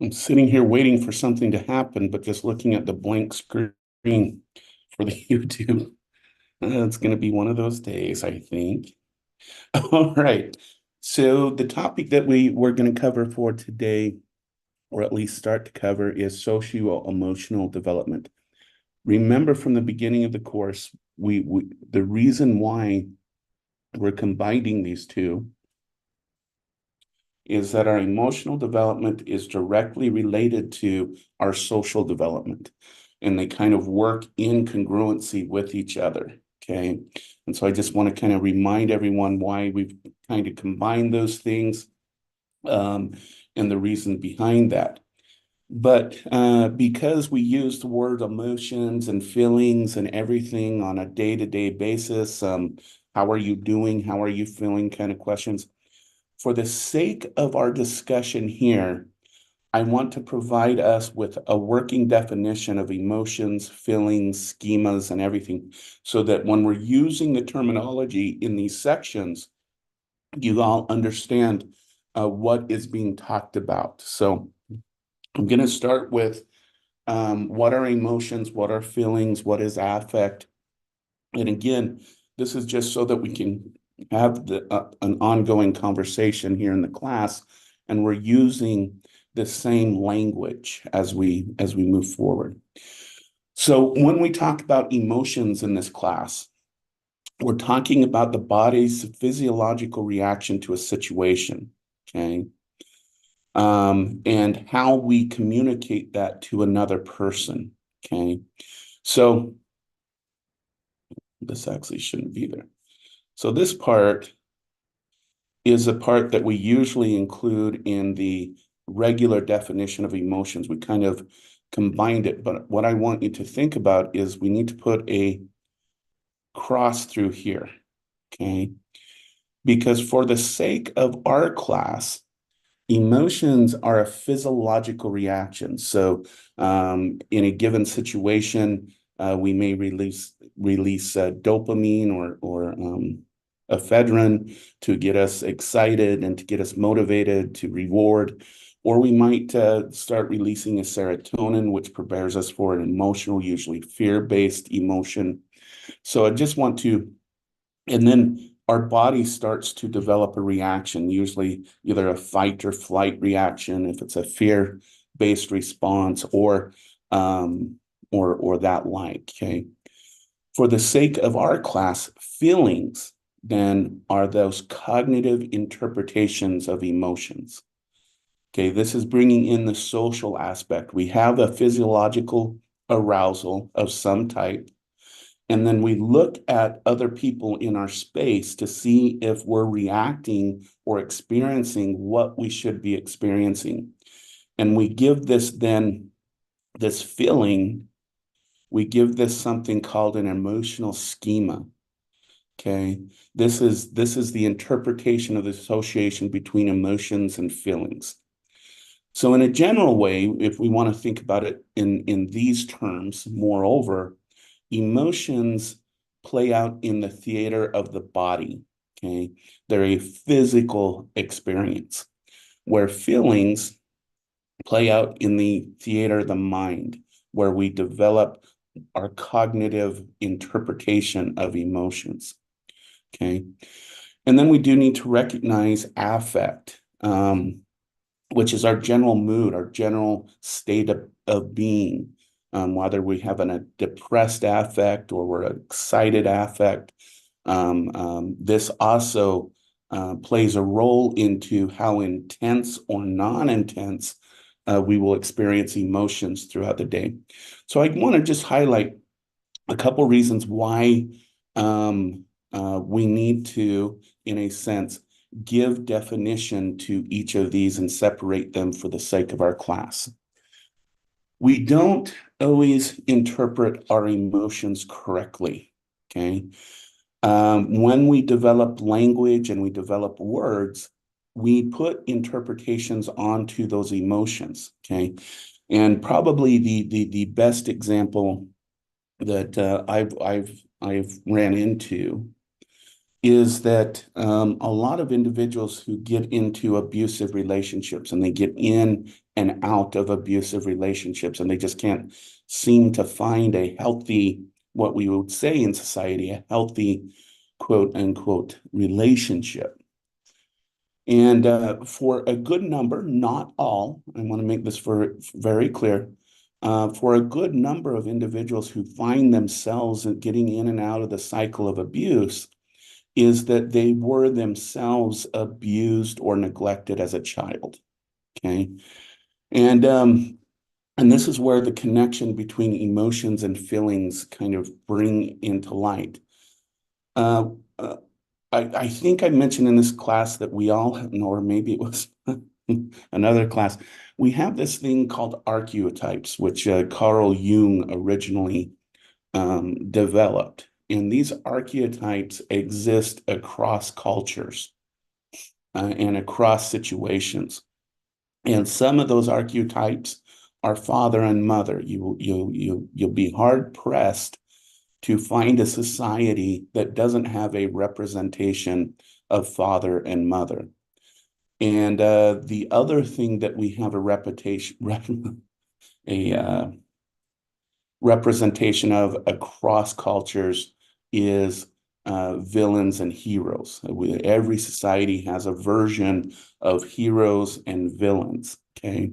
I'm sitting here waiting for something to happen, but just looking at the blank screen for the YouTube. It's going to be one of those days, I think. All right. So the topic that we were going to cover for today, or at least start to cover, is socio-emotional development. Remember from the beginning of the course, we the reason why we're combining these two is that our emotional development is directly related to our social development, and they kind of work in congruency with each other. Okay. And so I just want to kind of remind everyone why we've kind of combined those things, um, and the reason behind that. But because we use the word emotions and feelings and everything on a day-to-day basis, how are you doing? How are you feeling? Kind of questions. For the sake of our discussion here, I want to provide us with a working definition of emotions, feelings, schemas, and everything, so that when we're using the terminology in these sections, you all understand what is being talked about. So I'm going to start with what are emotions, what are feelings, what is affect. And again, this is just so that we can have an ongoing conversation here in the class, and we're using the same language as we move forward. So when we talk about emotions in this class, we're talking about the body's physiological reaction to a situation, okay? And how we communicate that to another person, okay? So this actually shouldn't be there. So this part is a part that we usually include in the regular definition of emotions. We kind of combined it, but what I want you to think about is we need to put a cross through here, okay? Because for the sake of our class, emotions are a physiological reaction. So in a given situation, we may release dopamine or ephedrine to get us excited and to get us motivated to reward. Or we might start releasing a serotonin, which prepares us for an emotional, usually fear-based emotion. So I just want to, and then our body starts to develop a reaction, usually either a fight or flight reaction, if it's a fear-based response, or that like. Okay. For the sake of our class, feelings then are those cognitive interpretations of emotions. Okay, this is bringing in the social aspect. We have a physiological arousal of some type, and then we look at other people in our space to see if we're reacting or experiencing what we should be experiencing. And we give this feeling, we give this something called an emotional schema. Okay. This is the interpretation of the association between emotions and feelings. So in a general way, if we want to think about it in these terms, moreover, emotions play out in the theater of the body. Okay. They're a physical experience, where feelings play out in the theater of the mind, where we develop our cognitive interpretation of emotions. Okay. And then we do need to recognize affect, which is our general mood, our general state of being, whether we have a depressed affect or we're excited affect. This also plays a role into how intense or non-intense we will experience emotions throughout the day. So I want to just highlight a couple reasons why we need to, in a sense, give definition to each of these and separate them for the sake of our class. We don't always interpret our emotions correctly, okay? When we develop language and we develop words, we put interpretations onto those emotions, okay? And probably the best example that I've ran into is that a lot of individuals who get into abusive relationships and they get in and out of abusive relationships and they just can't seem to find a healthy, what we would say in society, a healthy quote unquote relationship. And for a good number, not all, I want to make this very clear, for a good number of individuals who find themselves getting in and out of the cycle of abuse, is that they were themselves abused or neglected as a child. Okay. And this is where the connection between emotions and feelings kind of bring into light. Uh, uh, I think I mentioned in this class that we all, or maybe it was another class, we have this thing called archetypes, which Carl Jung originally developed. And these archetypes exist across cultures and across situations. And some of those archetypes are father and mother. You'll be hard pressed to find a society that doesn't have a representation of father and mother. And the other thing that we have a representation of across cultures is villains and heroes. Every society has a version of heroes and villains. Okay.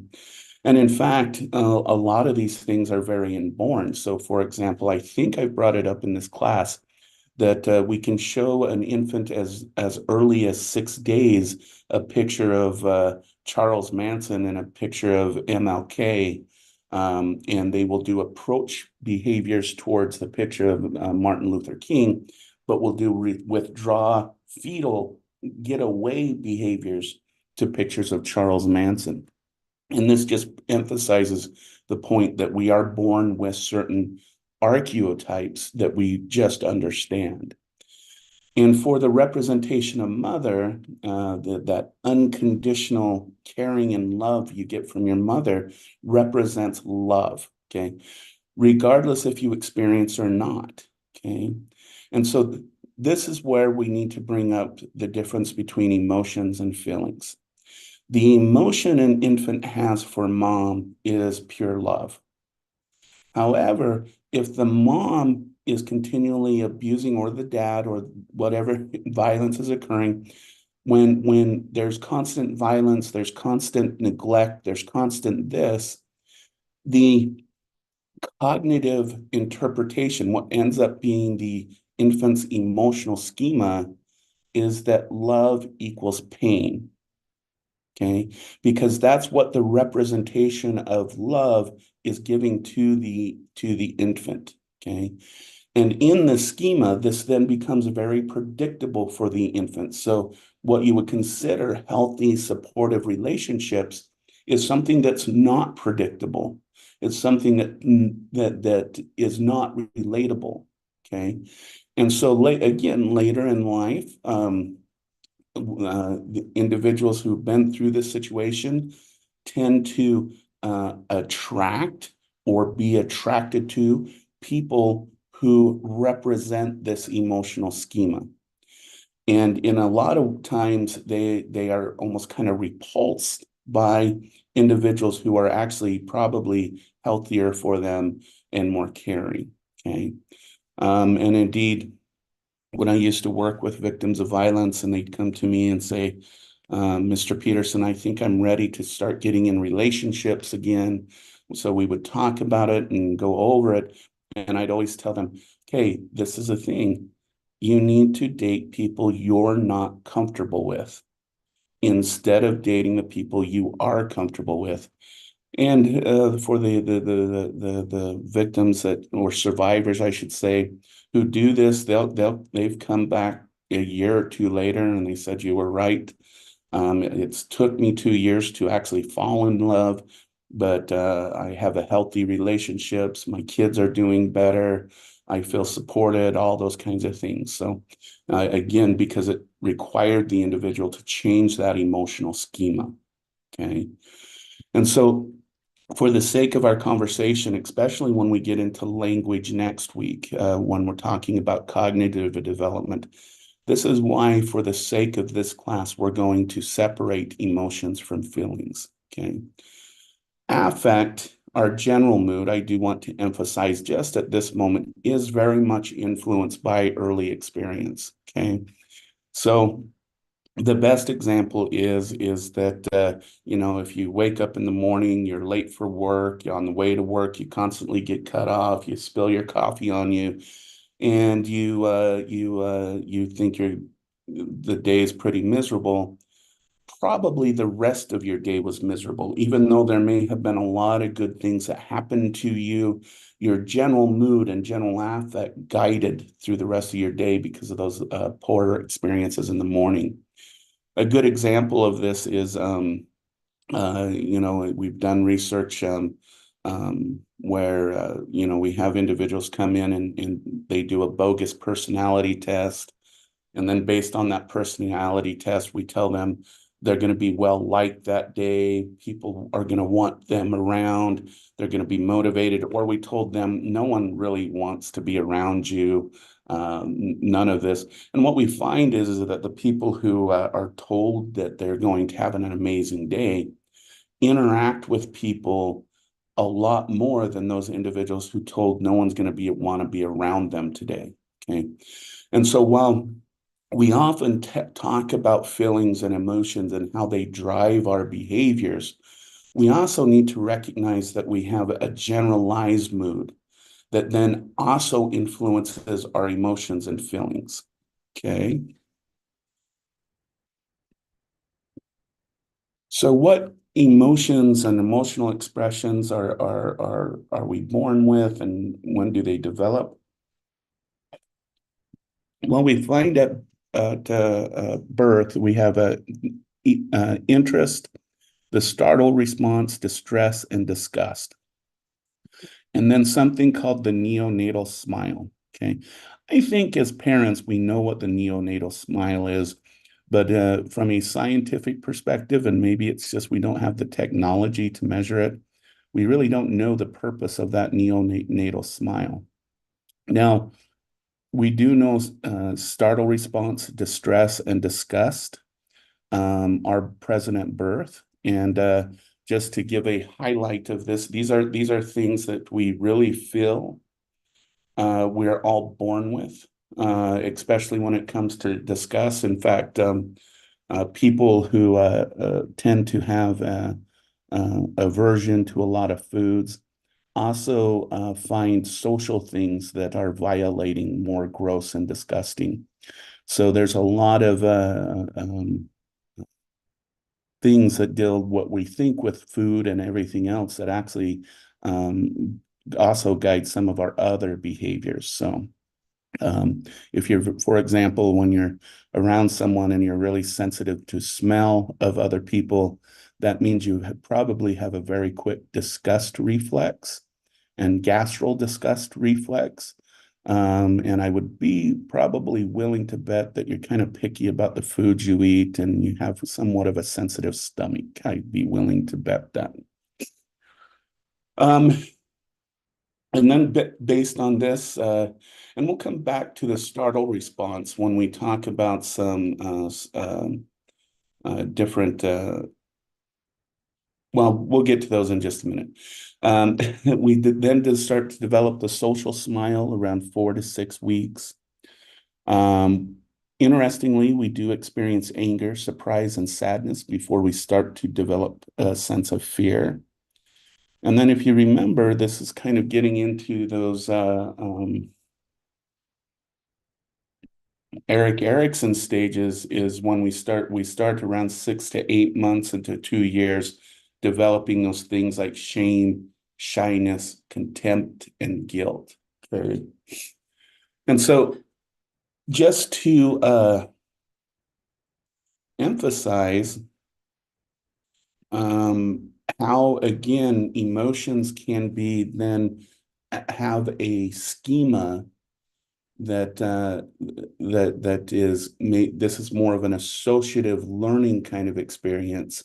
And in fact, a lot of these things are very inborn. So, for example, I think I brought it up in this class that we can show an infant as early as 6 days a picture of Charles Manson and a picture of MLK, and they will do approach behaviors towards the picture of Martin Luther King, but will do withdraw fetal getaway behaviors to pictures of Charles Manson. And this just emphasizes the point that we are born with certain archetypes that we just understand. And for the representation of mother, that unconditional caring and love you get from your mother represents love, okay? Regardless if you experience or not, okay? And so this is where we need to bring up the difference between emotions and feelings. The emotion an infant has for mom is pure love. However, if the mom is continually abusing, or the dad, or whatever violence is occurring, when there's constant violence, there's constant neglect, there's constant this, the cognitive interpretation, what ends up being the infant's emotional schema, is that love equals pain. Okay, because that's what the representation of love is giving to the infant. Okay, and in the schema, this then becomes very predictable for the infant. So what you would consider healthy, supportive relationships is something that's not predictable. It's something that is not relatable. Okay, and so later in life, the individuals who've been through this situation tend to attract or be attracted to people who represent this emotional schema. And in a lot of times, they are almost kind of repulsed by individuals who are actually probably healthier for them and more caring. Okay. And indeed, when I used to work with victims of violence and they'd come to me and say, Mr. Peterson, I think I'm ready to start getting in relationships again. So we would talk about it and go over it. And I'd always tell them, okay, this is a thing. You need to date people you're not comfortable with instead of dating the people you are comfortable with. And for the victims that, or survivors, I should say, who do this, they've come back a year or two later and they said, you were right. It's took me 2 years to actually fall in love, but I have a healthy relationships. My kids are doing better. I feel supported, all those kinds of things. So again, because it required the individual to change that emotional schema. Okay. And so for the sake of our conversation, especially when we get into language next week, when we're talking about cognitive development, This is why, for the sake of this class, we're going to separate emotions from feelings, okay? Affect, our general mood, I do want to emphasize just at this moment, is very much influenced by early experience, okay? So the best example is that if you wake up in the morning, you're late for work, you're on the way to work, you constantly get cut off, you spill your coffee on you, and you think the day is pretty miserable. Probably the rest of your day was miserable, even though there may have been a lot of good things that happened to you. Your general mood and general affect guided through the rest of your day because of those poor experiences in the morning. A good example of this is, we've done research where, we have individuals come in and they do a bogus personality test. And then based on that personality test, we tell them they're going to be well liked that day. People are going to want them around. They're going to be motivated. Or we told them no one really wants to be around you. None of this. And what we find is that the people who are told that they're going to have an amazing day interact with people a lot more than those individuals who told no one's going to want to be around them today. Okay. And so while we often talk about feelings and emotions and how they drive our behaviors, we also need to recognize that we have a generalized mood that then also influences our emotions and feelings. Okay. So what emotions and emotional expressions are we born with, and when do they develop? Well, we find at birth we have a interest, the startle response, distress, and disgust. And then something called the neonatal smile. Okay. I think as parents, we know what the neonatal smile is, but from a scientific perspective, and maybe it's just we don't have the technology to measure it, we really don't know the purpose of that neonatal smile. Now, we do know startle response, distress, and disgust are present at birth. And just to give a highlight of this, these are things that we really feel we're all born with, especially when it comes to disgust. In fact, people who tend to have aversion to a lot of foods also find social things that are violating more gross and disgusting. So there's a lot of things that deal what we think with food and everything else that actually also guide some of our other behaviors. So if you're, for example, when you're around someone and you're really sensitive to smell of other people, that means you probably have a very quick disgust reflex and gastral disgust reflex. And I would be probably willing to bet that you're kind of picky about the foods you eat and you have somewhat of a sensitive stomach. I'd be willing to bet that. And then based on this, and we'll come back to the startle response when we talk about some different, well, we'll get to those in just a minute. We then start to develop the social smile around 4 to 6 weeks. Interestingly, we do experience anger, surprise, and sadness before we start to develop a sense of fear. And then if you remember, this is kind of getting into those Erik Erikson stages is when we start around 6 to 8 months into 2 years, developing those things like shame, shyness, contempt, and guilt. Okay. And so just to emphasize how, again, emotions can be then have a schema that this is more of an associative learning kind of experience.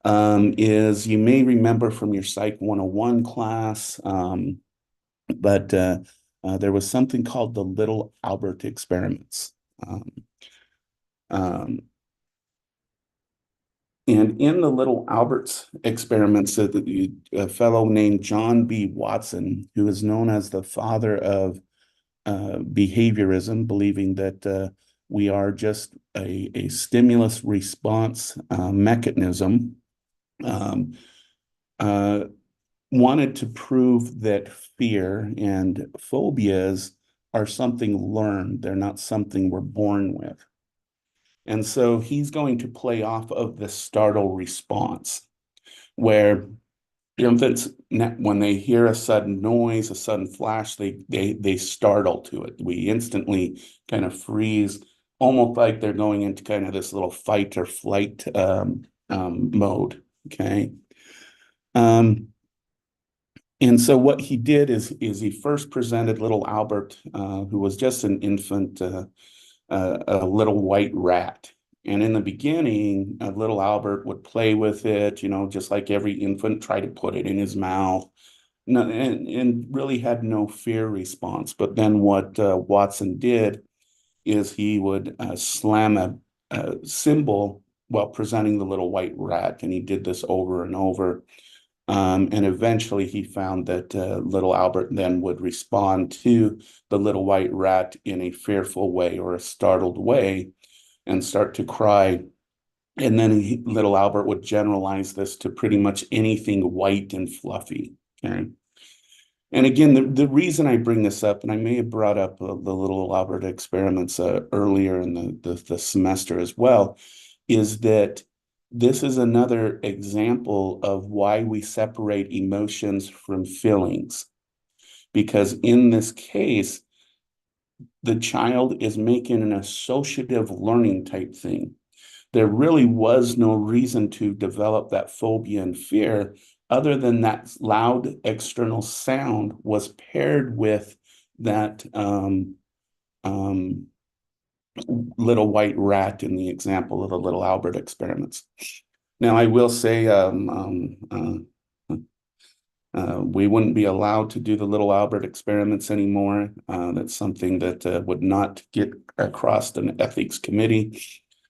Is you may remember from your Psych 101 class, but there was something called the Little Albert experiments. Um, and in the little Albert's experiments, a fellow named John B. Watson, who is known as the father of behaviorism, believing that we are just a stimulus response mechanism, um, uh, wanted to prove that fear and phobias are something learned. They're not something we're born with. And so he's going to play off of the startle response, where infants, when they hear a sudden noise, a sudden flash, they startle to it. We instantly kind of freeze, almost like they're going into kind of this little fight or flight mode. Okay. Um, and so what he did is he first presented little Albert, who was just an infant, a little white rat. And in the beginning, little Albert would play with it, just like every infant, try to put it in his mouth, no, and really had no fear response. But then what Watson did is he would slam a symbol while presenting the little white rat, and he did this over and over. And eventually he found that little Albert then would respond to the little white rat in a fearful way or a startled way and start to cry. And then little Albert would generalize this to pretty much anything white and fluffy. Okay. And again, the reason I bring this up, and I may have brought up the little Albert experiments earlier in the semester as well, is that this is another example of why we separate emotions from feelings. Because in this case, the child is making an associative learning type thing. There really was no reason to develop that phobia and fear other than that loud external sound was paired with that little white rat in the example of the little Albert experiments. Now, I will say we wouldn't be allowed to do the little Albert experiments anymore. That's something that would not get across an ethics committee.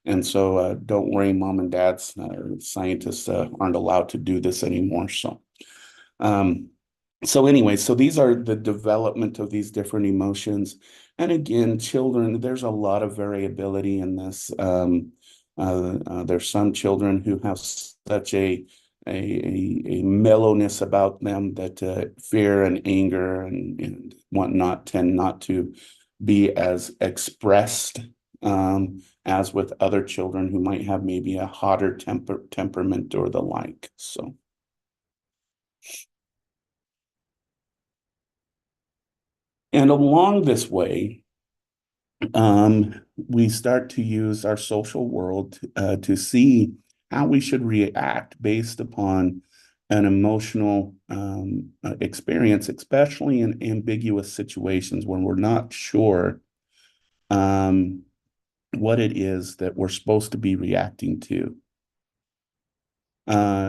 And so don't worry, mom and dads, scientists aren't allowed to do this anymore. Um, so anyway, so these are the development of these different emotions. And again, children, there's a lot of variability in this. There's some children who have such a mellowness about them that fear and anger and whatnot tend not to be as expressed as with other children who might have maybe a hotter temperament or the like. So. And along this way, we start to use our social world to see how we should react based upon an emotional experience, especially in ambiguous situations when we're not sure what it is that we're supposed to be reacting to.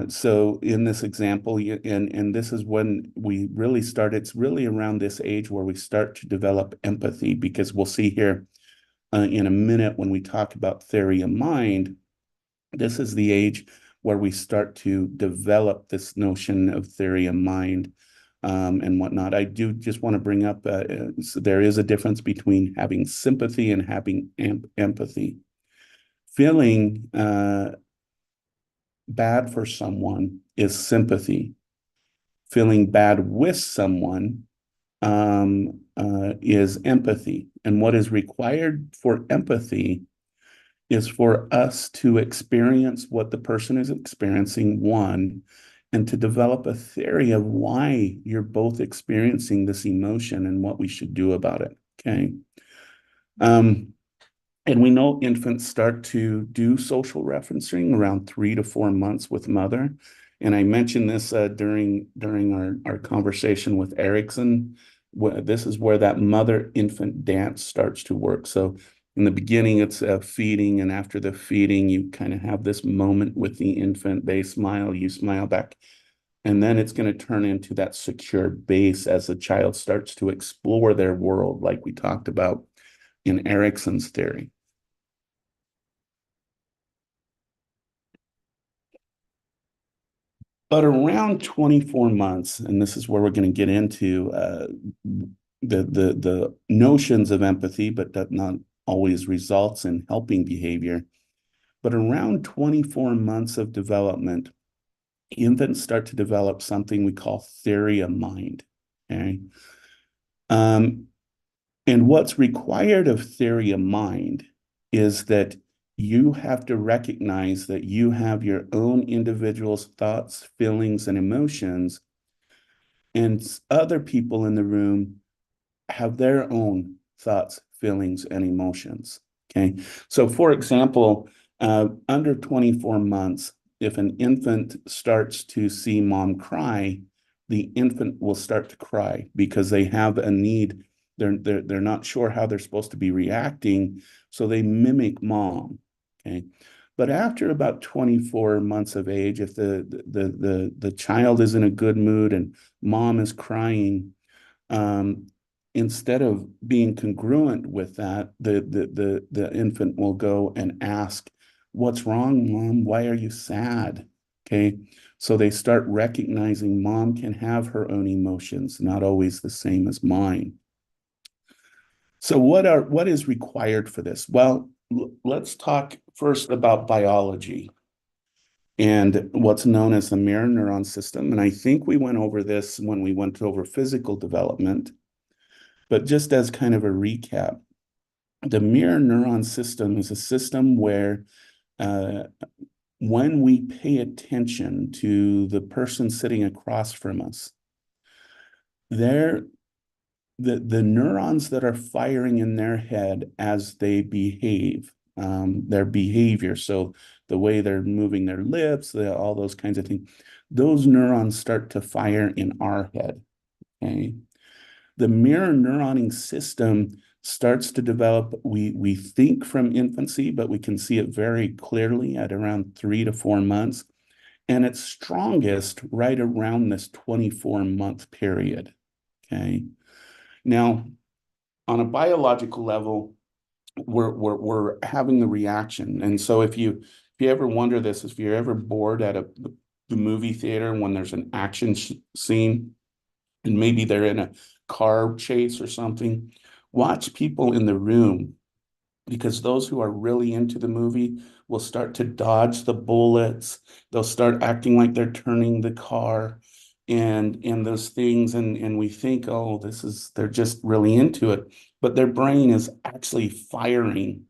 So in this example, and this is when we really start, it's really around this age where we start to develop empathy, because we'll see here in a minute when we talk about theory of mind, this is the age where we start to develop this notion of theory of mind and whatnot. I do just want to bring up, so there is a difference between having sympathy and having empathy. Feeling bad for someone is sympathy. Feeling bad with someone is empathy. And what is required for empathy is for us to experience what the person is experiencing, one, and to develop a theory of why you're both experiencing this emotion and what we should do about it. Okay. And we know infants start to do social referencing around 3 to 4 months with mother. And I mentioned this during our conversation with Erickson. This is where that mother-infant dance starts to work. So in the beginning, it's feeding, and after the feeding, you kind of have this moment with the infant. They smile, you smile back. And then it's going to turn into that secure base as the child starts to explore their world, like we talked about in Erickson's theory. But around 24 months, and this is where we're going to get into the notions of empathy, but that not always results in helping behavior. But around 24 months of development, infants start to develop something we call theory of mind. Okay. And what's required of theory of mind is that you have to recognize that you have your own individual's thoughts, feelings, and emotions, and other people in the room have their own thoughts, feelings, and emotions. Okay. So, for example, under 24 months, if an infant starts to see mom cry, the infant will start to cry because they have a need. They're not sure how they're supposed to be reacting, so they mimic mom. Okay. But after about 24 months of age, if the child is in a good mood and mom is crying, um, instead of being congruent with that, the infant will go and ask, "What's wrong, mom? Why are you sad?" Okay. So they start recognizing mom can have her own emotions, not always the same as mine. So what is required for this? Well, let's talk first about biology and what's known as the mirror neuron system. And I think we went over this when we went over physical development. But just as kind of a recap, the mirror neuron system is a system where uh, when we pay attention to the person sitting across from us, they're the neurons that are firing in their head as they behave, their behavior. So the way they're moving their lips, all those kinds of things, those neurons start to fire in our head. Okay. The mirror neuroning system starts to develop. We think from infancy, but we can see it very clearly at around 3 to 4 months. And it's strongest right around this 24-month period. Okay. Now, on a biological level, we're having the reaction. And so if you ever wonder this, if you're ever bored at the movie theater when there's an action scene, and maybe they're in a car chase or something, watch people in the room, because those who are really into the movie will start to dodge the bullets. They'll start acting like they're turning the car and those things. And we think, oh, they're just really into it. But their brain is actually firing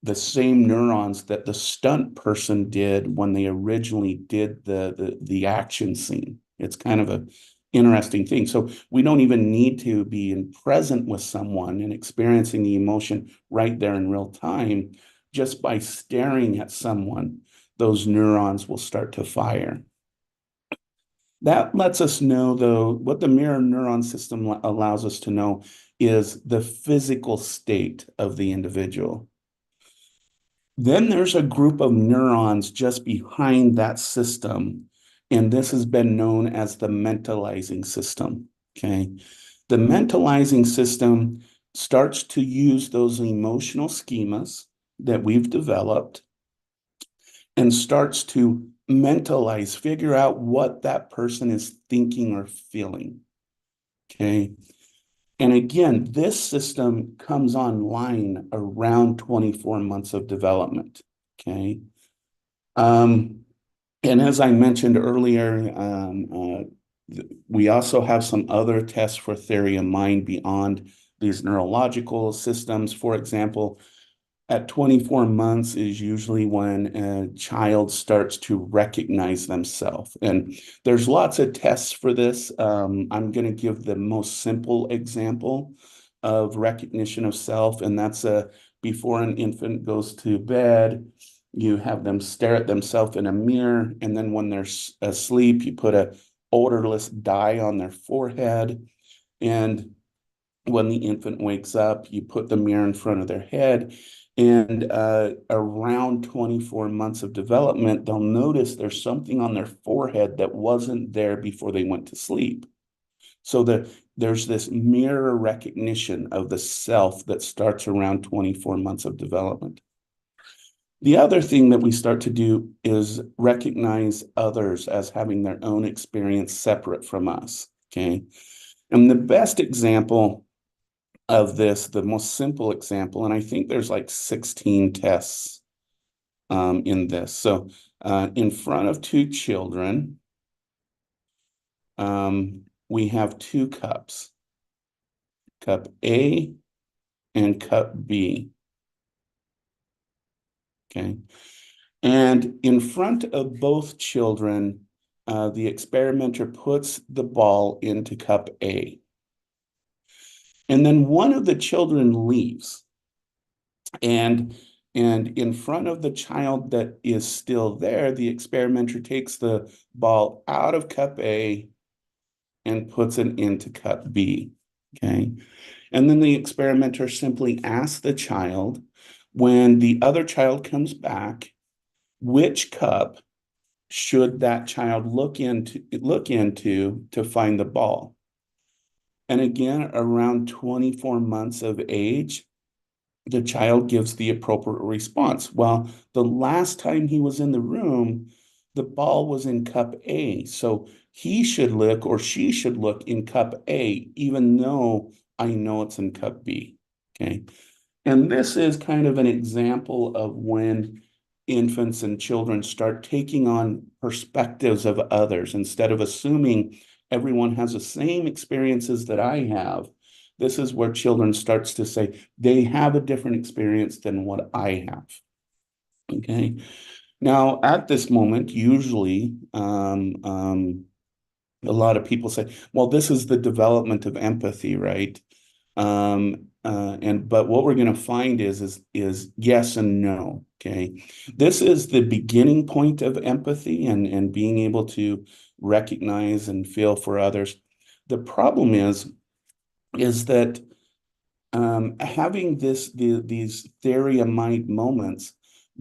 the same neurons that the stunt person did when they originally did the action scene. It's kind of a interesting thing. So we don't even need to be in present with someone and experiencing the emotion right there in real time. Just by staring at someone, those neurons will start to fire. That lets us know, though, what the mirror neuron system allows us to know is the physical state of the individual. Then there's a group of neurons just behind that system, and this has been known as the mentalizing system. Okay. The mentalizing system starts to use those emotional schemas that we've developed and starts to mentalize, figure out what that person is thinking or feeling. Okay. And again, this system comes online around 24 months of development. Okay. Um, and as I mentioned earlier, we also have some other tests for theory of mind beyond these neurological systems. For example, at 24 months is usually when a child starts to recognize themselves. And there's lots of tests for this. I'm going to give the most simple example of recognition of self, and that's before an infant goes to bed, you have them stare at themselves in a mirror, and then when they're asleep, you put a odorless dye on their forehead. And when the infant wakes up, you put the mirror in front of their head. And around 24 months of development, they'll notice there's something on their forehead that wasn't there before they went to sleep. So there's this mirror recognition of the self that starts around 24 months of development. The other thing that we start to do is recognize others as having their own experience separate from us. Okay. And the best example of this, the most simple example, and I think there's like 16 tests in this. So in front of two children, we have two cups, cup A and cup B. Okay. And in front of both children, the experimenter puts the ball into cup A. And then one of the children leaves. And in front of the child that is still there, the experimenter takes the ball out of cup A and puts it into cup B. Okay. And then the experimenter simply asks the child, when the other child comes back, which cup should that child look into to find the ball? And again, around 24 months of age, the child gives the appropriate response. Well, the last time he was in the room, the ball was in cup A. So he should look or she should look in cup A, even though I know it's in cup B. Okay. And this is kind of an example of when infants and children start taking on perspectives of others instead of assuming everyone has the same experiences that I have. This is where children starts to say they have a different experience than what I have. Okay. Now, at this moment, usually, a lot of people say, well, this is the development of empathy, right? But what we're going to find is yes and no. Okay. This is the beginning point of empathy and being able to recognize and feel for others. The problem is that having these theory of mind moments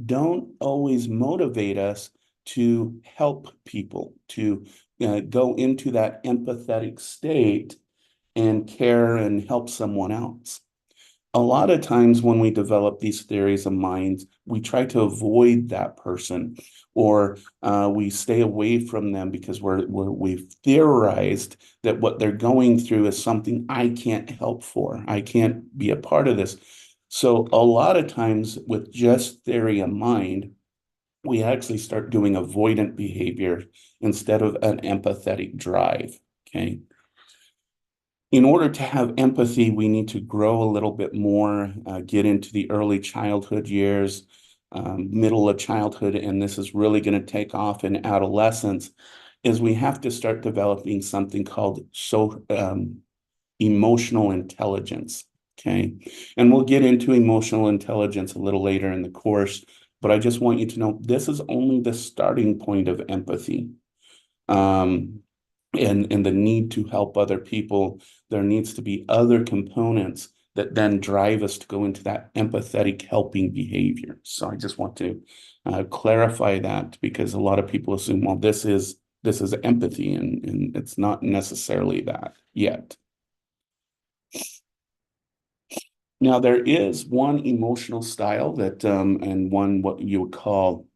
don't always motivate us to help people, to go into that empathetic state and care and help someone else. A lot of times when we develop these theories of minds, we try to avoid that person or we stay away from them because we've theorized that what they're going through is something I can't help for. I can't be a part of this. So a lot of times with just theory of mind, we actually start doing avoidant behavior instead of an empathetic drive. Okay. In order to have empathy, we need to grow a little bit more, get into the early childhood years, middle of childhood, and this is really going to take off in adolescence, is we have to start developing something called emotional intelligence. Okay. And we'll get into emotional intelligence a little later in the course, but I just want you to know this is only the starting point of empathy. And the need to help other people, there needs to be other components that then drive us to go into that empathetic helping behavior. So I just want to clarify that because a lot of people assume, well, this is empathy, and it's not necessarily that yet. Now there is one emotional style that and one what you would call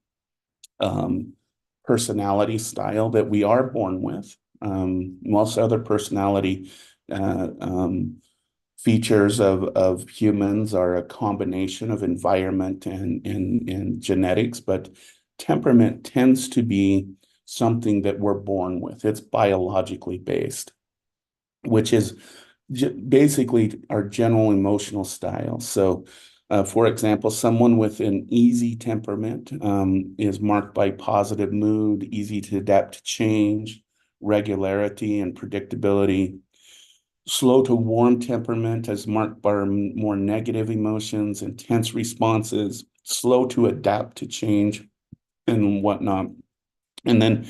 personality style that we are born with. Most other personality features of humans are a combination of environment and genetics, but temperament tends to be something that we're born with. It's biologically based, which is basically our general emotional style. So, for example, someone with an easy temperament is marked by positive mood, easy to adapt to change, regularity, and predictability. Slow to warm temperament is marked by more negative emotions, intense responses, slow to adapt to change, and whatnot. And then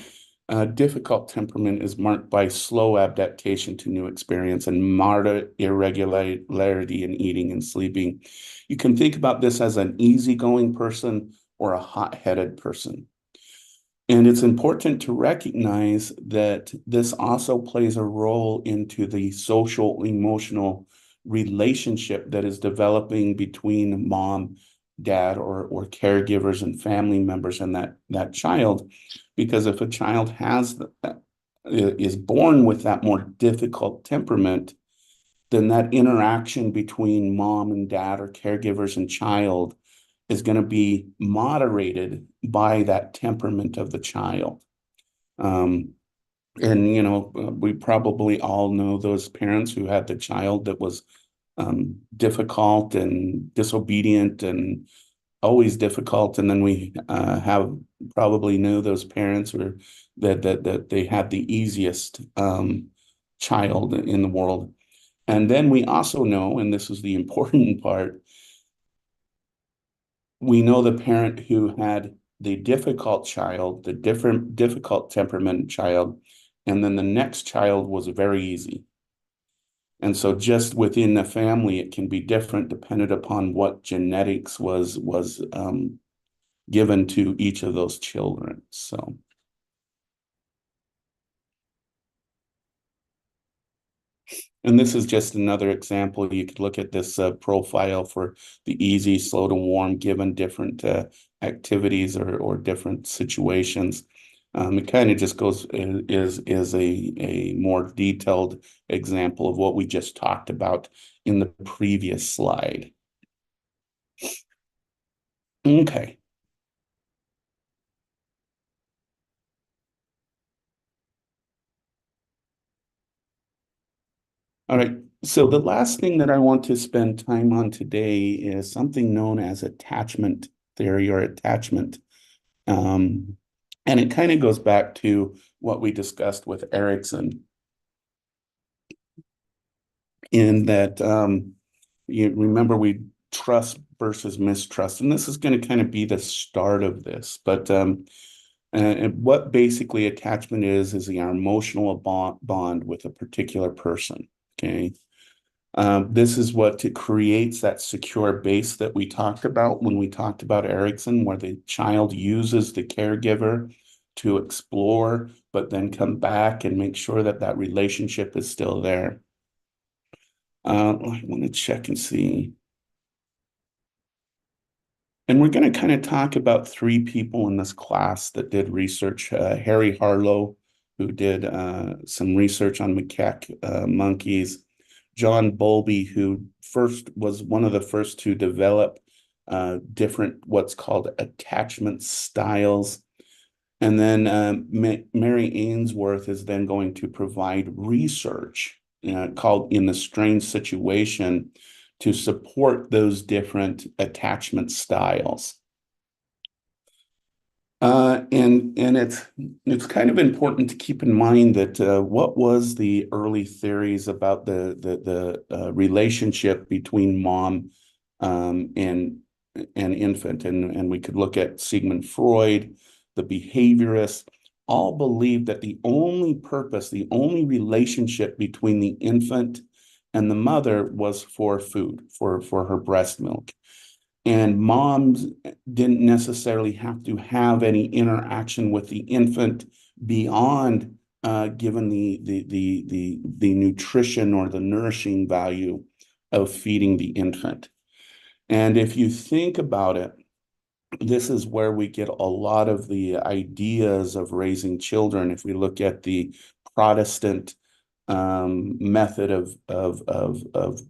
difficult temperament is marked by slow adaptation to new experience and moderate irregularity in eating and sleeping. You can think about this as an easygoing person or a hot-headed person. And it's important to recognize that this also plays a role into the social emotional relationship that is developing between mom dad or caregivers and family members and that child, because if a child is born with that more difficult temperament, then that interaction between mom and dad or caregivers and child is going to be moderated by that temperament of the child. And we probably all know those parents who had the child that was difficult and disobedient and always difficult, and then we have probably know those parents or that they had the easiest child in the world. And then we also know, and this is the important part, we know the parent who had the difficult child, the difficult temperament child, and then the next child was very easy. And so just within the family, it can be different dependent upon what genetics was given to each of those children. So. And this is just another example. You could look at this profile for the easy, slow to warm, given different activities or different situations. It kind of just goes is a more detailed example of what we just talked about in the previous slide. Okay. All right. So the last thing that I want to spend time on today is something known as attachment theory or attachment. And it kind of goes back to what we discussed with Erikson in that you remember we trust versus mistrust. And this is going to kind of be the start of this. But and what basically attachment is our emotional bond with a particular person. Okay. This is what it creates that secure base that we talked about when we talked about Erikson, where the child uses the caregiver to explore, but then come back and make sure that that relationship is still there. I want to check and see. And we're going to kind of talk about three people in this class that did research. Harry Harlow, who did some research on macaque monkeys. John Bowlby, who was one of the first to develop different what's called attachment styles. And then Mary Ainsworth is then going to provide research called In the Strange Situation to support those different attachment styles. And it's kind of important to keep in mind that what was the early theories about the relationship between mom and infant, and we could look at Sigmund Freud, the behaviorists, all believed that the only purpose, the only relationship between the infant and the mother was for food, for her breast milk. And moms didn't necessarily have to have any interaction with the infant beyond given the nutrition or the nourishing value of feeding the infant. And if you think about it, this is where we get a lot of the ideas of raising children. If we look at the Protestant method of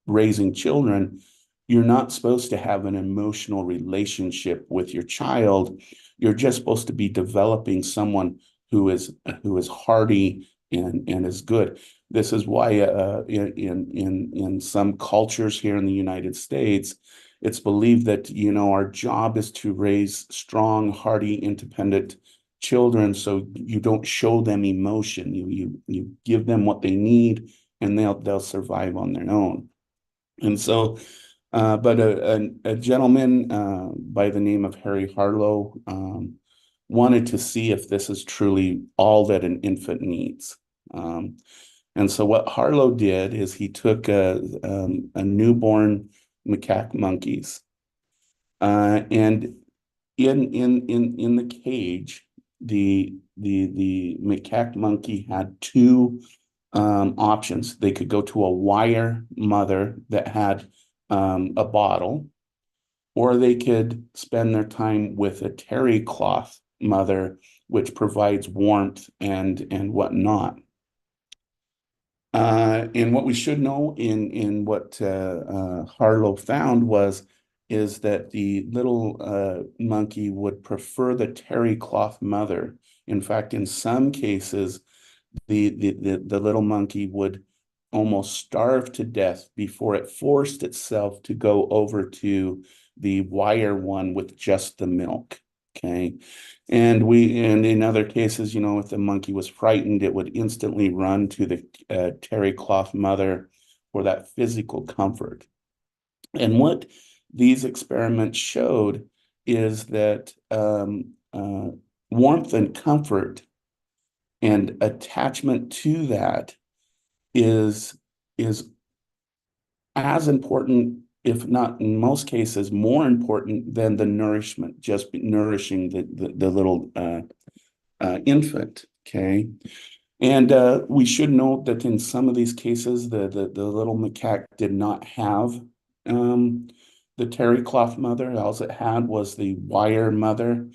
raising children, you're not supposed to have an emotional relationship with your child. You're just supposed to be developing someone who is hardy and is good. This is why in some cultures here in the United States, it's believed that our job is to raise strong, hardy, independent children, so you don't show them emotion. You give them what they need, and they'll survive on their own. And so, but a gentleman by the name of Harry Harlow wanted to see if this is truly all that an infant needs. And so what Harlow did is he took a newborn macaque monkeys, and in the cage, the macaque monkey had two options. They could go to a wire mother that had a bottle, or they could spend their time with a terry cloth mother, which provides warmth and whatnot. And what we should know in what Harlow found is that the little monkey would prefer the terry cloth mother. In fact, in some cases, the little monkey would almost starve to death before it forced itself to go over to the wire one with just the milk. Okay. And in other cases, you know, if the monkey was frightened, it would instantly run to the terry cloth mother for that physical comfort. And what these experiments showed is that warmth and comfort and attachment to that is as important, if not in most cases, more important than the nourishment, just nourishing the little infant. Okay. And we should note that in some of these cases, the little macaque did not have the terry cloth mother. All it had was the wire mother.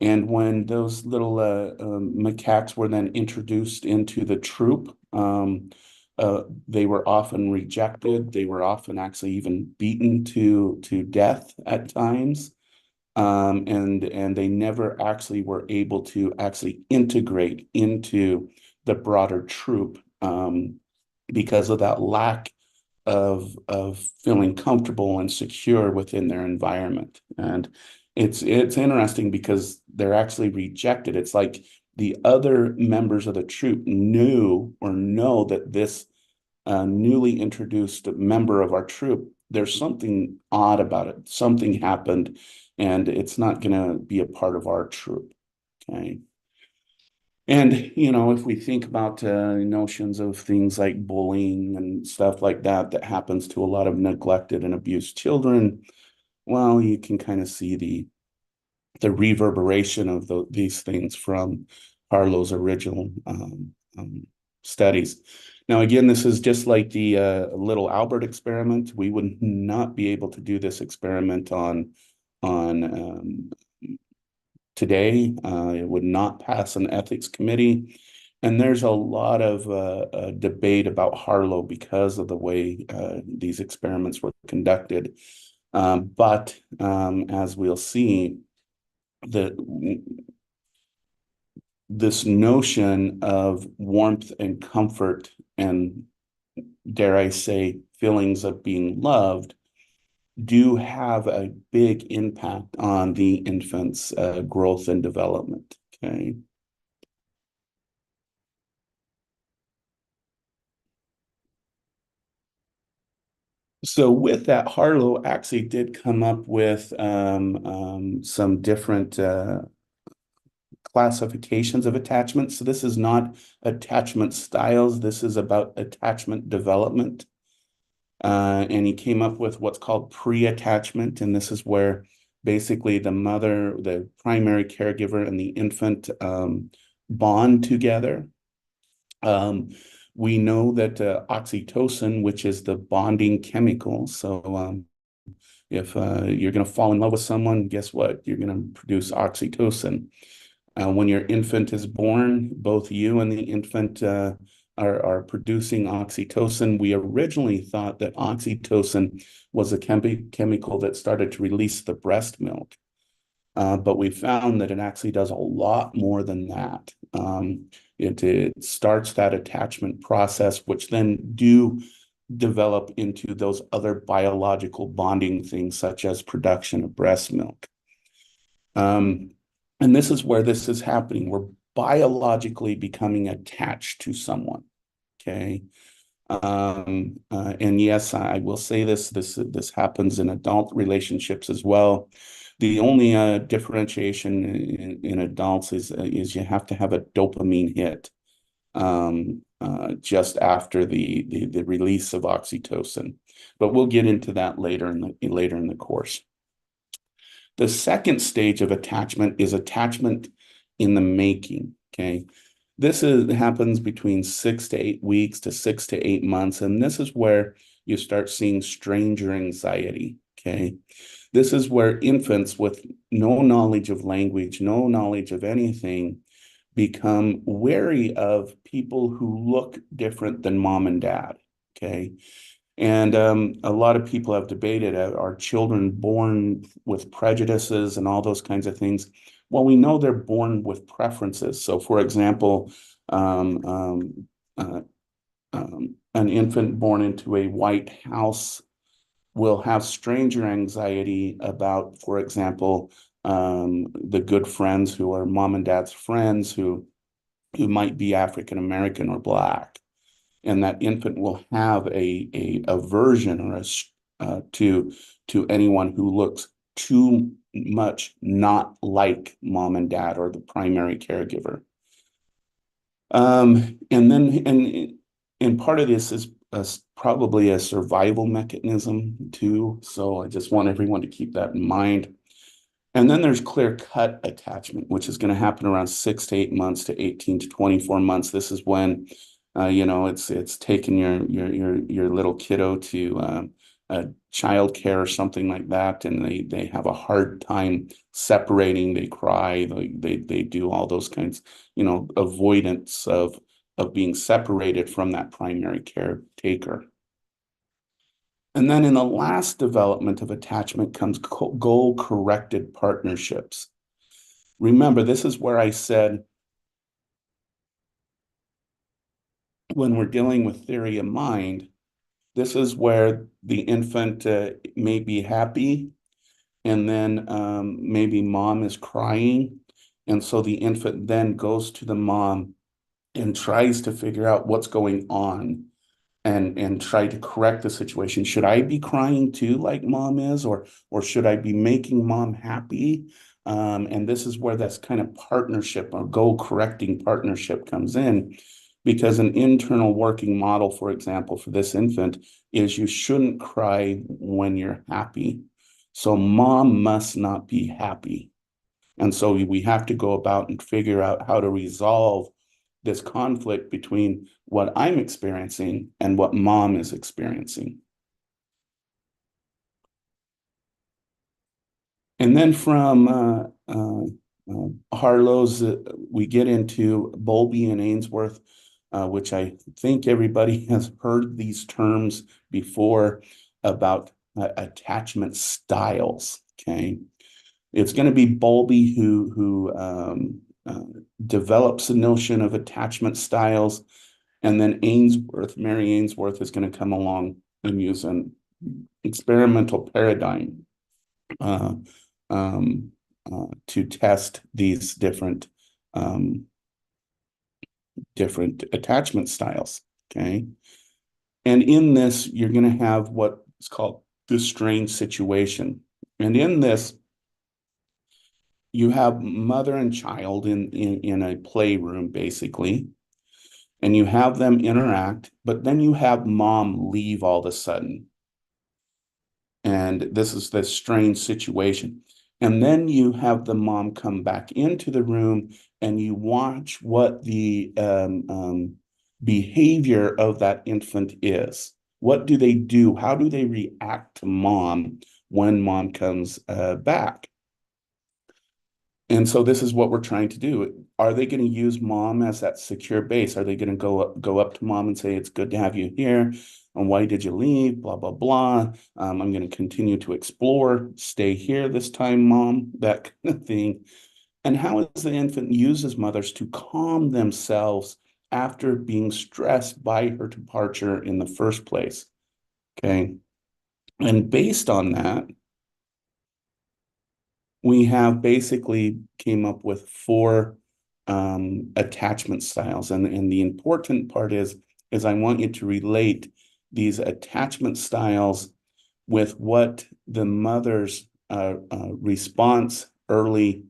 And when those little macaques were then introduced into the troop, they were often rejected. They were often actually even beaten to death at times. And they never actually were able to actually integrate into the broader troop because of that lack of feeling comfortable and secure within their environment. And it's interesting because they're actually rejected. It's like the other members of the troop knew or know that this newly introduced member of our troop, there's something odd about it. Something happened, and it's not going to be a part of our troop. Okay. And, you know, if we think about notions of things like bullying and stuff like that, that happens to a lot of neglected and abused children, well, you can kind of see the reverberation of these things from Harlow's original studies. Now, again, this is just like the little Albert experiment. We would not be able to do this experiment on today. It would not pass an ethics committee. And there's a lot of debate about Harlow because of the way these experiments were conducted. But as we'll see, this notion of warmth and comfort and, dare I say, feelings of being loved do have a big impact on the infant's growth and development. Okay. So with that, Harlow actually did come up with some different classifications of attachments. So this is not attachment styles. This is about attachment development. And he came up with what's called pre-attachment. And this is where basically the mother, the primary caregiver, and the infant bond together. We know that oxytocin, which is the bonding chemical. So if you're going to fall in love with someone, guess what? You're going to produce oxytocin. When your infant is born, both you and the infant are producing oxytocin. We originally thought that oxytocin was a chemical that started to release the breast milk. But we found that it actually does a lot more than that. It starts that attachment process, which then do develop into those other biological bonding things, such as production of breast milk. And this is where this is happening. We're biologically becoming attached to someone. Okay. And yes, I will say this happens in adult relationships as well. The only differentiation in adults is you have to have a dopamine hit just after the release of oxytocin. But we'll get into that later in the course. The second stage of attachment is attachment in the making. Okay. This happens between 6 to 8 weeks to 6 to 8 months. And this is where you start seeing stranger anxiety. okay? This is where infants with no knowledge of language, no knowledge of anything, become wary of people who look different than mom and dad, okay? And a lot of people have debated, are children born with prejudices and all those kinds of things? Well, we know they're born with preferences. So, for example, um, um, uh, an infant born into a white house will have stranger anxiety about, for example, the good friends who are mom and dad's friends who might be African American or Black, and that infant will have a aversion or to anyone who looks too much not like mom and dad or the primary caregiver. And part of this is probably a survival mechanism too. So I just want everyone to keep that in mind. And then there's clear-cut attachment, which is going to happen around 6 to 8 months to 18 to 24 months. This is when, it's taking your little kiddo to child care or something like that, and they have a hard time separating. They cry. They do all those kinds, avoidance of being separated from that primary caretaker. And then in the last development of attachment comes goal-corrected partnerships. Remember, this is where I said when we're dealing with theory of mind, this is where the infant may be happy, and then maybe mom is crying. And so the infant then goes to the mom and tries to figure out what's going on and try to correct the situation. Should I be crying too, like mom is, or should I be making mom happy? And this is where that's kind of partnership or goal correcting partnership comes in, because an internal working model, for example, for this infant is you shouldn't cry when you're happy. So mom must not be happy. And so we have to go about and figure out how to resolve this conflict between what I'm experiencing and what mom is experiencing. And then from Harlow's, we get into Bowlby and Ainsworth, which I think everybody has heard these terms before about attachment styles. Okay, it's going to be Bowlby who develops the notion of attachment styles, and then Mary Ainsworth is going to come along and use an experimental paradigm uh, um, to test these different attachment styles. Okay, and in this, you're going to have what is called the strained situation, and in this, you have mother and child in a playroom, basically, and you have them interact, but then you have mom leave all of a sudden. And this is the strange situation. And then you have the mom come back into the room and you watch what the behavior of that infant is. What do they do? How do they react to mom when mom comes back? And so this is what we're trying to do. Are they going to use mom as that secure base? Are they going to go up to mom and say, it's good to have you here? And why did you leave? Blah, blah, blah. I'm going to continue to explore. Stay here this time, mom. That kind of thing. And how is the infant uses mothers to calm themselves after being stressed by her departure in the first place? Okay. And based on that, we have basically came up with four attachment styles. And the important part is I want you to relate these attachment styles with what the mother's response early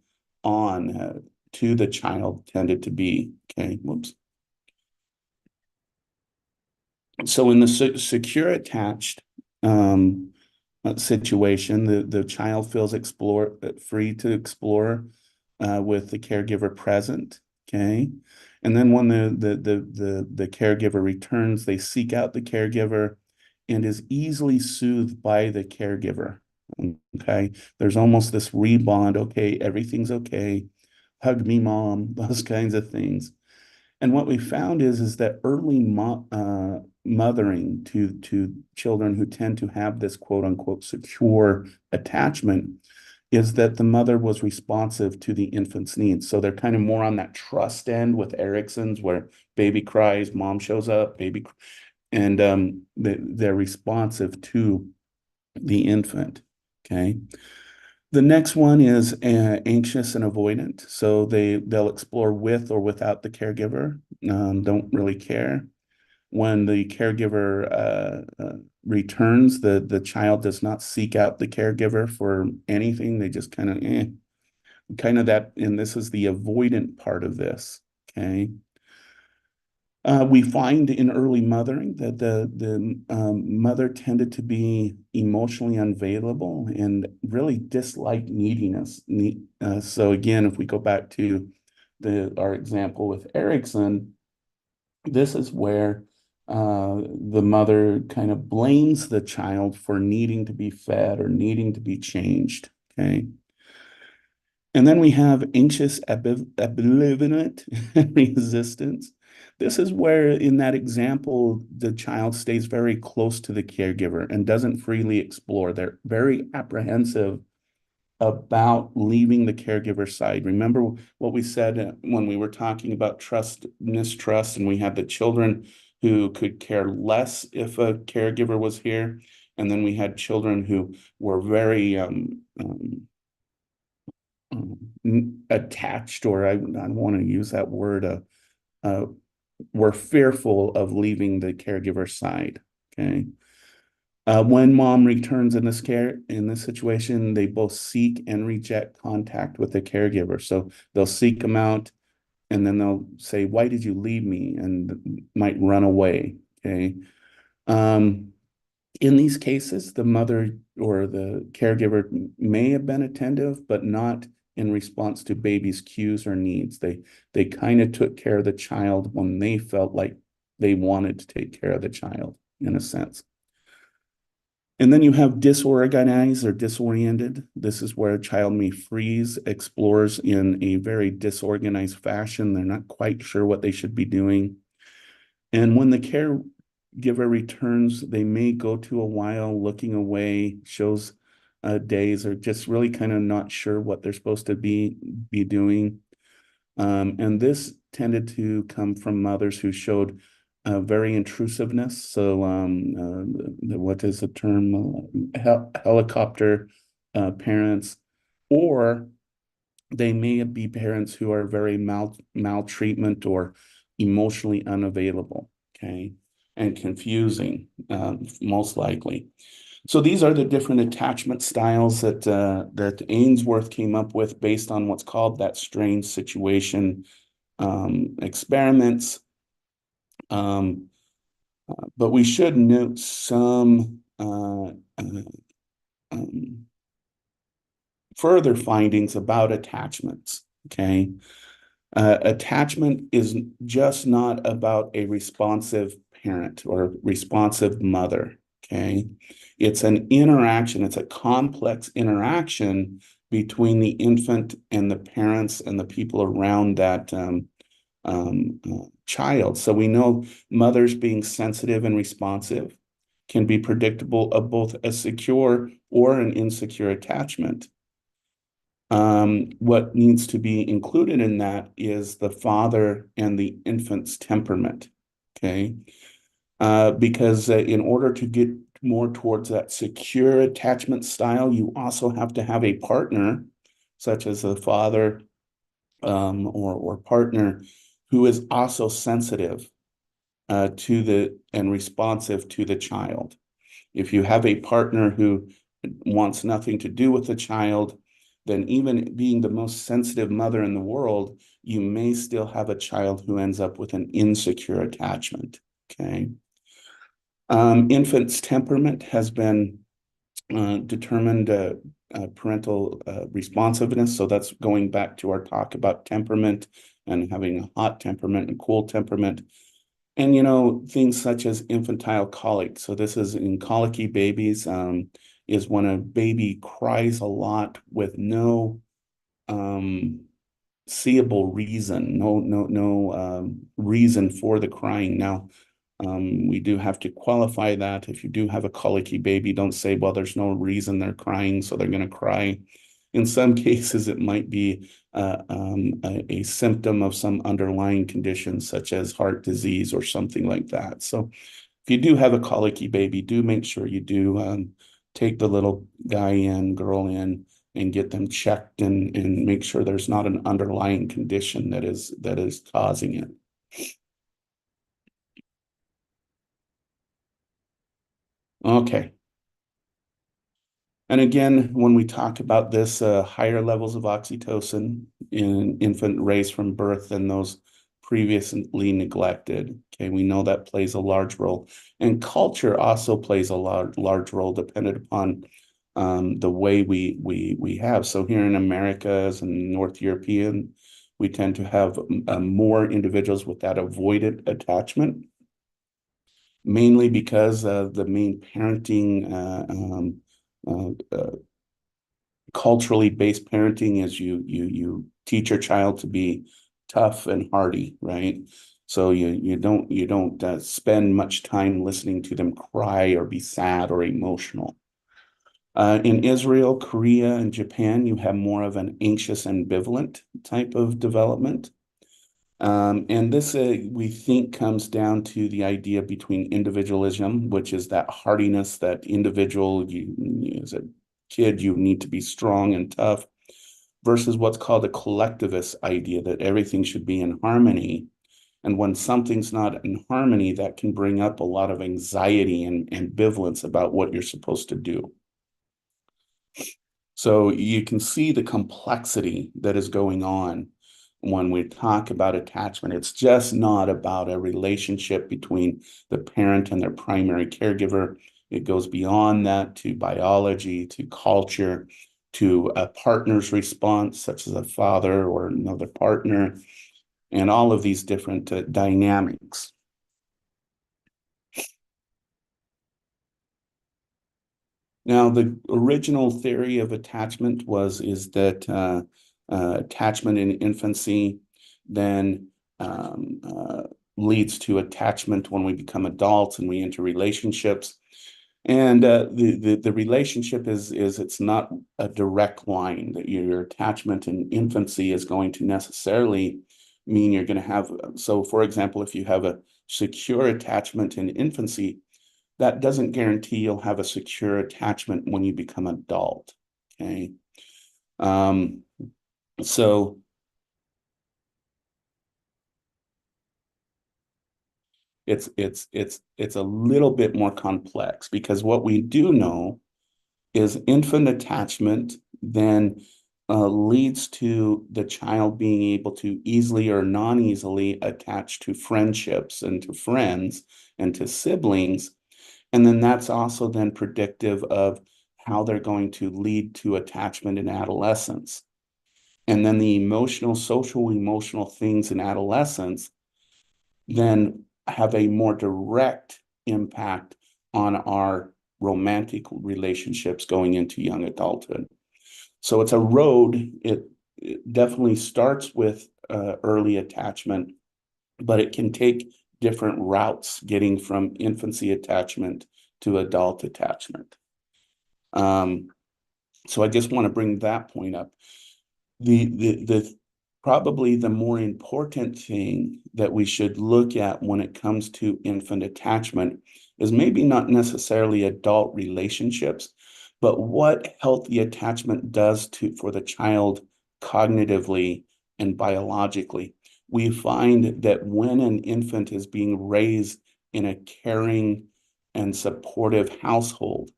on to the child tended to be. Okay, whoops. So in the secure attached situation, the child feels free to explore with the caregiver present. Okay, and then when the caregiver returns, they seek out the caregiver and is easily soothed by the caregiver. Okay. There's almost this rebond. Okay, everything's okay. Hug me, mom, those kinds of things. And what we found is that early mothering to children who tend to have this quote unquote secure attachment is that the mother was responsive to the infant's needs. So they're kind of more on that trust end with Erickson's, where baby cries, mom shows up, and they're responsive to the infant. Okay. The next one is anxious and avoidant. So they'll explore with or without the caregiver. Don't really care. When the caregiver returns, the child does not seek out the caregiver for anything. They just kind of that, and this is the avoidant part of this. Okay. We find in early mothering that the mother tended to be emotionally unavailable and really dislike neediness. So again, if we go back to our example with Erickson, this is where the mother kind of blames the child for needing to be fed or needing to be changed. Okay. And then we have anxious ambivalent resistance. This is where, in that example, the child stays very close to the caregiver and doesn't freely explore. They're very apprehensive about leaving the caregiver's side. Remember what we said when we were talking about trust, mistrust, and we had the children who could care less if a caregiver was here. And then we had children who were very attached, or I don't want to use that word, were fearful of leaving the caregiver's side. Okay. When mom returns in this situation, they both seek and reject contact with the caregiver. So they'll seek them out, and then they'll say, "Why did you leave me?" and might run away. Okay. In these cases, the mother or the caregiver may have been attentive, but not in response to baby's cues or needs. They kind of took care of the child when they felt like they wanted to take care of the child, in a sense. And then you have disorganized or disoriented. This is where a child may freeze, explores in a very disorganized fashion. They're not quite sure what they should be doing. And when the caregiver returns, they may go to a while looking away, shows days, or just really kind of not sure what they're supposed to be doing. And this tended to come from mothers who showed very intrusiveness. So what is the term? Helicopter parents, or they may be parents who are very maltreatment or emotionally unavailable, okay, and confusing, most likely. So these are the different attachment styles that Ainsworth came up with based on what's called that strange situation experiments. But we should note some further findings about attachments. Okay. Attachment is just not about a responsive parent or responsive mother. Okay. It's an interaction, it's a complex interaction between the infant and the parents and the people around that child. So we know mothers being sensitive and responsive can be predictable of both a secure or an insecure attachment. What needs to be included in that is the father and the infant's temperament. Okay. Because in order to get more towards that secure attachment style, you also have to have a partner, such as a father or partner, who is also sensitive and responsive to the child. If you have a partner who wants nothing to do with the child, then even being the most sensitive mother in the world, you may still have a child who ends up with an insecure attachment. Okay. Infant's temperament has been determined parental responsiveness. So that's going back to our talk about temperament and having a hot temperament and cool temperament. And, things such as infantile colic. So this is in colicky babies. is when a baby cries a lot with no seeable reason, no reason for the crying. Now, we do have to qualify that. If you do have a colicky baby, don't say, well, there's no reason they're crying, so they're going to cry. In some cases, it might be a symptom of some underlying condition, such as heart disease or something like that. So if you do have a colicky baby, do make sure you do take the little guy in, girl in, and get them checked and make sure there's not an underlying condition that is causing it. Okay. And again, when we talk about this, higher levels of oxytocin in infant raised from birth than those previously neglected. Okay, we know that plays a large role. And culture also plays a large role dependent upon the way we have. So here in Americas and North European, we tend to have more individuals with that avoidant attachment, mainly because the main parenting culturally based parenting is you teach your child to be tough and hardy, right? So you don't spend much time listening to them cry or be sad or emotional. In Israel, Korea, and Japan, you have more of an anxious ambivalent type of development. And this, we think, comes down to the idea between individualism, which is that hardiness, that individual, as a kid, you need to be strong and tough, versus what's called a collectivist idea that everything should be in harmony. And when something's not in harmony, that can bring up a lot of anxiety and ambivalence about what you're supposed to do. So you can see the complexity that is going on when we talk about attachment. It's just not about a relationship between the parent and their primary caregiver. It goes beyond that to biology, to culture, to a partner's response, such as a father or another partner, and all of these different dynamics. Now, the original theory of attachment is that attachment in infancy then leads to attachment when we become adults and we enter relationships. And the relationship is it's not a direct line that your attachment in infancy is going to necessarily mean you're going to have. So, for example, if you have a secure attachment in infancy, that doesn't guarantee you'll have a secure attachment when you become adult. Okay. Um, so it's a little bit more complex because what we do know is infant attachment then leads to the child being able to easily or non-easily attach to friendships and to friends and to siblings. And then that's also then predictive of how they're going to lead to attachment in adolescence. And then the social, emotional things in adolescence then have a more direct impact on our romantic relationships going into young adulthood. So it's a road. It definitely starts with early attachment, but it can take different routes getting from infancy attachment to adult attachment. So I just want to bring that point up. The probably the more important thing that we should look at when it comes to infant attachment is maybe not necessarily adult relationships, but what healthy attachment does for the child cognitively and biologically. We find that when an infant is being raised in a caring and supportive household,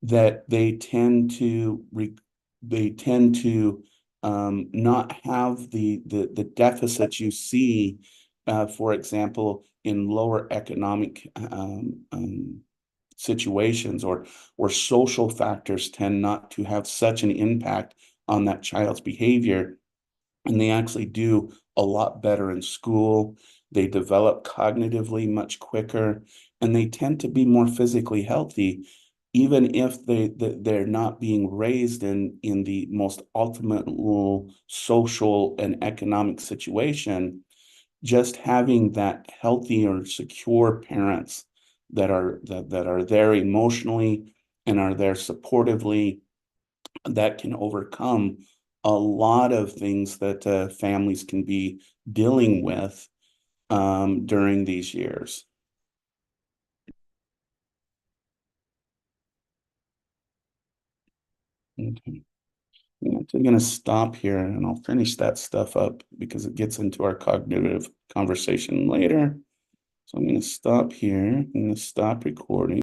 that they tend to not have the deficits you see, for example, in lower economic situations, or social factors tend not to have such an impact on that child's behavior, and they actually do a lot better in school. They develop cognitively much quicker, and they tend to be more physically healthy even if they're not being raised in the most ultimate social and economic situation, just having that healthy or secure parents that are there emotionally and are there supportively, that can overcome a lot of things that families can be dealing with during these years. Okay. Yeah, so I'm going to stop here and I'll finish that stuff up because it gets into our cognitive conversation later. So I'm going to stop here. I'm going to stop recording.